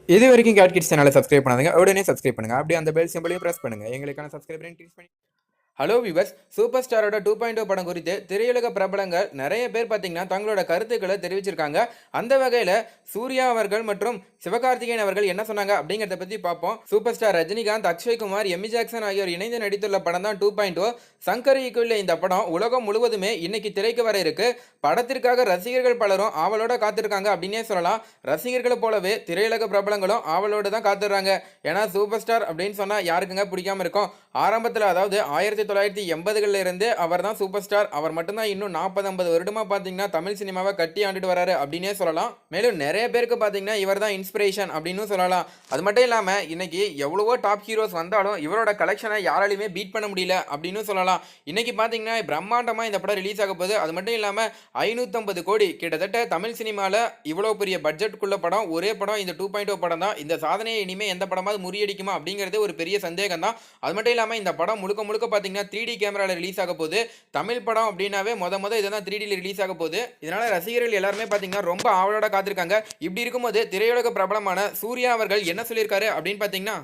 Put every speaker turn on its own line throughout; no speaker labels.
இது வரைக்கும் gate kids சேனலை சப்ஸ்கிரைப் பண்ணாதீங்க, உடனே சப்ஸ்கிரைப் பண்ணுங்க. அப்படியே அந்த பெல் சிம்பலையும் பிரஸ் பண்ணுங்க. எங்களுக்கான சப்ஸ்கிரைபரை இன்க்ரீஸ் பண்ணி. ஹலோ விவர்ஸ், சூப்பர் ஸ்டாரோட 2.0 படம் குறித்து திரையுலக பிரபலங்கள் நிறைய பேர் பார்த்தீங்கன்னா தங்களோட கருத்துக்களை தெரிவிச்சிருக்காங்க. அந்த வகையில் சூர்யா அவர்கள் மற்றும் சிவகார்த்திகேயன் அவர்கள் என்ன சொன்னாங்க அப்படிங்கிறத பற்றி பார்ப்போம். Super star Rajinikanth, Akshay Kumar, Emmy Jackson ஆகியோர் இணைந்து நடித்துள்ள படம் தான் 2.0. சங்கர் இயக்கியுள்ள இந்த படம் உலகம் முழுவதுமே இன்னைக்கு திரைக்கு வர இருக்கு. படத்திற்காக ரசிகர்கள் பலரும் ஆவலோட காத்திருக்காங்க அப்படின்னே சொல்லலாம். ரசிகர்களை போலவே திரையுலக பிரபலங்களும் ஆவலோடு தான் காத்துறாங்க. ஏன்னா சூப்பர் ஸ்டார் அப்படின்னு சொன்னால் யாருக்குங்க பிடிக்காம இருக்கும். ஆரம்பத்தில், அதாவது 1980களில் இருந்து அவர் தான் சூப்பர் ஸ்டார். அவர் மட்டும்தான் இன்னும் 40-50 வருடமாக பார்த்தீங்கன்னா தமிழ் சினிமாவை கட்டி ஆண்டுட்டு வராரு அப்படின்னே சொல்லலாம். மேலும் நிறைய பேருக்கு பார்த்தீங்கன்னா இவர் தான் இன்ஸ்பிரேஷன் அப்படின்னு சொல்லலாம். அது மட்டும் இல்லாமல் இன்னைக்கு எவ்வளவோ டாப் ஹீரோஸ் வந்தாலும் இவரோட கலெக்ஷனை யாராலையுமே பீட் பண்ண முடியல அப்படின்னு சொல்லலாம். இன்னைக்கு பார்த்தீங்கன்னா பிரம்மாண்டமாக இந்த படம் ரிலீஸ் ஆக போகுது. அது மட்டும் இல்லாமல் 550 கோடி கிட்டத்தட்ட தமிழ் சினிமாவில் இவ்வளோ பெரிய பட்ஜெட்டுக்குள்ள படம் ஒரே படம் இந்த 2.0 படம் தான். இந்த சாதனையை இனிமேல் எந்த படமாவது முறியடிக்குமா அப்படிங்கிறது ஒரு பெரிய சந்தேகம் தான். அது மட்டும் இல்லாமல் இந்த படம் முழுக்க முழுக்க பார்த்தீங்கன்னா 3D கேமராவில் ரிலீஸ் ஆக போகுது. தமிழ் படம் அப்படின்னாவே முத இதுதான் 3Dயில் ரிலீஸ் ஆக போகுது. இதனால ரசிகர்கள் எல்லாருமே பார்த்தீங்கன்னா ரொம்ப ஆவலோட காத்திருக்காங்க. இப்படி இருக்கும்போது திரையுலக பிரபலமான சூர்யா அவர்கள் என்ன சொல்லியிருக்காரு அப்படின்னு பார்த்தீங்கன்னா,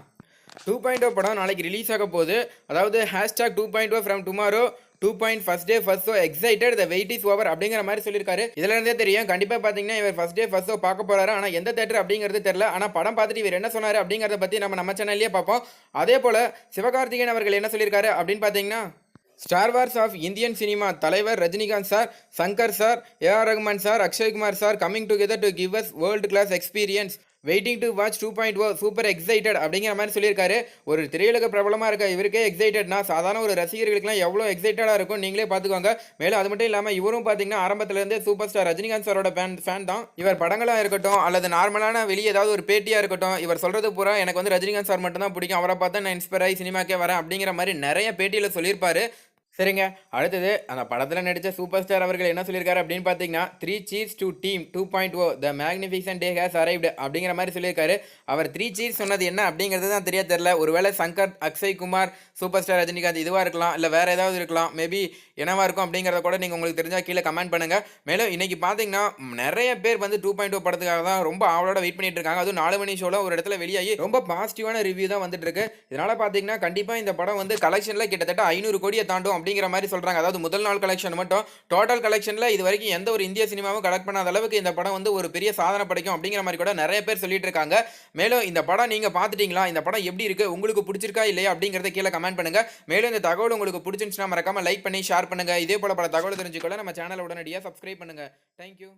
2.0 படம் நாளைக்கு ரிலீஸ் ஆக போகுது. அதாவது #2.0 from tomorrow 2. First day first show excited the wait is over அப்படிங்கிற மாதிரி சொல்லியிருக்காரு. இதுல இருந்தே தெரியும் கண்டிப்பாக பார்த்தீங்கன்னா இவர் ஃபர்ஸ்ட் டே ஃபர்ஸ்ட் ஷோ பார்க்க போறாரு. ஆனால் எந்த தேட்டர் அப்படிங்கிறது தெரியல. ஆனால் படம் பார்த்துட்டு இவர் என்ன சொன்னார் அப்படிங்கிறத பற்றி நம்ம சேனல்லேயே பார்ப்போம். அதே போல் சிவகார்த்திகேயன் அவர்கள் என்ன சொல்லியிருக்காரு அப்படின்னு பார்த்தீங்கன்னா, star wars of Indian cinema தலைவர் Rajinikanth sir, Shankar sir, AR Rahman sir, Akshay Kumar sir coming together to give us world class experience, waiting to watch 2.0 super excited அப்படிங்கிற மாதிரி சொல்லியிருக்காரு. ஒரு திரையுலக பிரபலமாக இருக்க இவருக்கே எக்ஸைட்டட்னா சாதாரண ஒரு ரசிகர்களுக்குலாம் எவ்வளோ எக்ஸைட்டடாக இருக்கும் நீங்களே பார்த்துக்கோங்க. மேலும் அது மட்டும் இல்லாமல் இவரும் பார்த்தீங்கன்னா ஆரம்பத்திலேருந்தே சூப்பர் ஸ்டார் ரஜினிகாந்த் சாரோட ஃபேன் தான். இவர் படங்களாக இருக்கட்டும் அல்லது நார்மலான வெளியே ஏதாவது ஒரு பேட்டியாக இருக்கட்டும், இவர் சொல்கிறது பூரா எனக்கு வந்து ரஜினிகாந்த் சார் மட்டும் தான் பிடிக்கும், அவரை பார்த்தா நான் இன்ஸ்பயர் ஆகி சினிமாக்கே வரேன் அப்படிங்கிற மாதிரி நிறைய பேட்டியில் சொல்லியிருப்பாரு. சரிங்க, அடுத்தது அந்த படத்தில் நடித்த சூப்பர் ஸ்டார் அவர்கள் என்ன சொல்லியிருக்காரு அப்படின்னு பார்த்தீங்கன்னா, 3 cheers to team 2.0 the magnificent day has arrived அப்படிங்கிற மாதிரி சொல்லியிருக்காரு. அவர் 3 cheers சொன்னது என்ன அப்படிங்கிறது தான் தெரியல. ஒருவேளை சங்கர், அக்ஷய்குமார், சூப்பர் ஸ்டார் ரஜினிகாந்த் இதுவாக இருக்கலாம், இல்லை வேறு ஏதாவது இருக்கலாம். மேபி என்னவா இருக்கும் அப்படிங்கிறத கூட நீங்கள் உங்களுக்கு தெரிஞ்சால் கீழே கமெண்ட் பண்ணுங்கள். மேலும் இன்றைக்கி பார்த்தீங்கன்னா நிறைய பேர் வந்து 2.0 படத்துக்காக தான் ரொம்ப ஆவலோட வெயிட் பண்ணிட்டு இருக்காங்க. அதுவும் 4 மணி ஷோவில் ஒரு இடத்துல வெளியாகி ரொம்ப பாசிட்டிவான ரிவ்யூ தான் வந்துட்டு இருக்கு. இதனால் பார்த்தீங்கன்னா கண்டிப்பாக இந்த படம் வந்து கலெக்ஷனில் கிட்டத்தட்ட 500 கோடியை தாண்டும் அப்படிங்கிற மாதிரி சொல்றாங்க. அதாவது முதல் நாள் கலெக்ஷன் மட்டும் டோட்டல் கலெக்ஷன்ல இது வரைக்கும் எந்த ஒரு இந்திய சினிமாவும் கலெக்ட் பண்ணாத அளவுக்கு இந்த படம் வந்து ஒரு பெரிய சாதனை படைக்கும் அப்படிங்கிற மாதிரி கூட நிறைய பேர் சொல்லிட்டு இருக்காங்க. மேலும் இந்த படம் நீங்க பார்த்துட்டீங்களா, இந்த படம் எப்படி இருக்கு, உங்களுக்கு பிடிச்சிருக்கா இல்லையா அப்படிங்கறத கீழே கமெண்ட் பண்ணுங்க. மேலும் இந்த தகவல் உங்களுக்கு பிடிச்சிருந்துச்சுன்னா மறக்காம லைக் பண்ணி ஷேர் பண்ணுங்க. இதே போல பல தகவல் தெரிஞ்சுக்கொள்ள நம்ம சேனலை உடனடியாக சப்ஸ்கிரைப் பண்ணுங்க. தேங்க்யூ.